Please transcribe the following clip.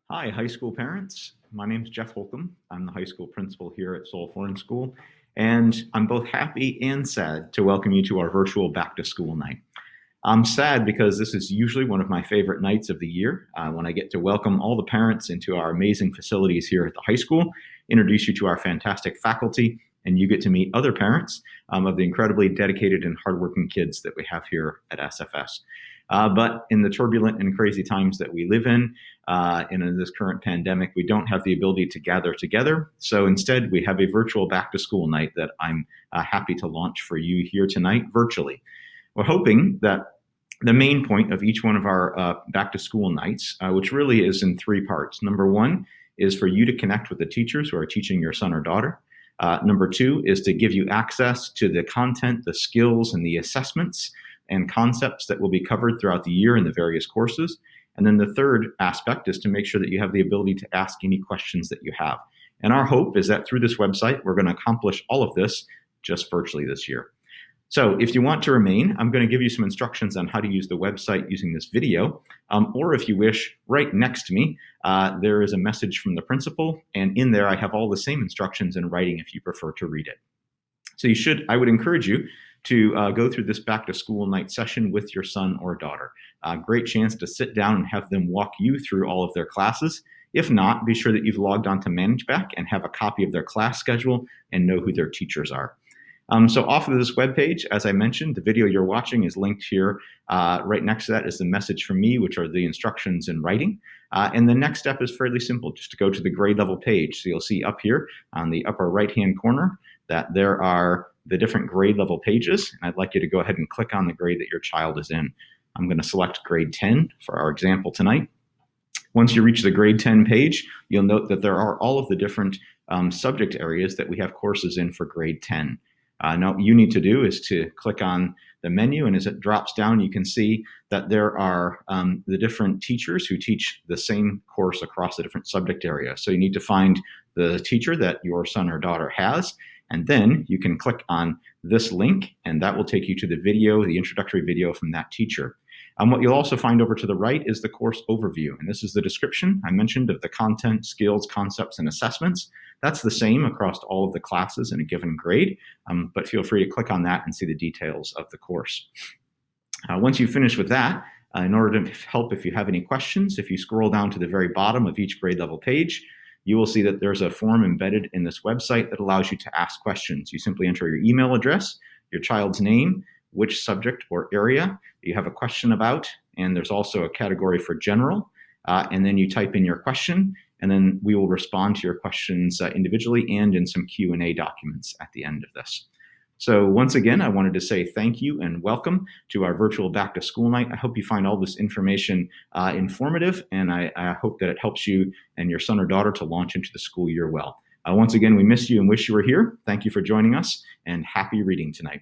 Hi, high school parents. My name is Jeff Holcomb. I'm the high school principal here at Seoul Foreign School, and I'm both happy and sad to welcome you to our virtual back to school night. I'm sad because this is usually one of my favorite nights of the year when I get to welcome all the parents into our amazing facilities here at the high school, introduce you to our fantastic faculty, and you get to meet other parents of the incredibly dedicated and hardworking kids that we have here at SFS. But in the turbulent and crazy times that we live in this current pandemic, we don't have the ability to gather together. So instead, we have a virtual back to school night that I'm happy to launch for you here tonight virtually. We're hoping that the main point of each one of our back to school nights, which really is in three parts. Number one is for you to connect with the teachers who are teaching your son or daughter. Number two is to give you access to the content, the skills, and the assessments and concepts that will be covered throughout the year in the various courses. And then the third aspect is to make sure that you have the ability to ask any questions that you have. And our hope is that through this website, we're going to accomplish all of this just virtually this year. So if you want to remain, I'm going to give you some instructions on how to use the website using this video. Or if you wish, right next to me, there is a message from the principal. And in there, I have all the same instructions in writing if you prefer to read it. So I would encourage you to go through this back to school night session with your son or daughter. Great chance to sit down and have them walk you through all of their classes. If not, be sure that you've logged on to ManageBack and have a copy of their class schedule and know who their teachers are. So off of this webpage, as I mentioned, the video you're watching is linked here. Right next to that is the message from me, which are the instructions in writing. And the next step is fairly simple, just to go to the grade level page. So you'll see up here on the upper right-hand corner that there are the different grade level pages. And I'd like you to go ahead and click on the grade that your child is in. I'm going to select grade 10 for our example tonight. Once you reach the grade 10 page, you'll note that there are all of the different subject areas that we have courses in for grade 10. Now, what you need to do is to click on the menu, and as it drops down, you can see that there are the different teachers who teach the same course across the different subject areas. So you need to find the teacher that your son or daughter has, and then you can click on this link, and that will take you to the video, the introductory video from that teacher. What you'll also find over to the right is the course overview, and this is the description I mentioned of the content, skills, concepts, and assessments. That's the same across all of the classes in a given grade, but feel free to click on that and see the details of the course. Once you finish with that, in order to help if you have any questions, if you scroll down to the very bottom of each grade level page, you will see that there's a form embedded in this website that allows you to ask questions. You simply enter your email address, your child's name, which subject or area you have a question about, and there's also a category for general, and then you type in your question, and then we will respond to your questions individually and in some Q&A documents at the end of this. So once again, I wanted to say thank you and welcome to our virtual back to school night. I hope you find all this information informative, and I hope that it helps you and your son or daughter to launch into the school year well. Once again, we miss you and wish you were here. Thank you for joining us, and happy reading tonight.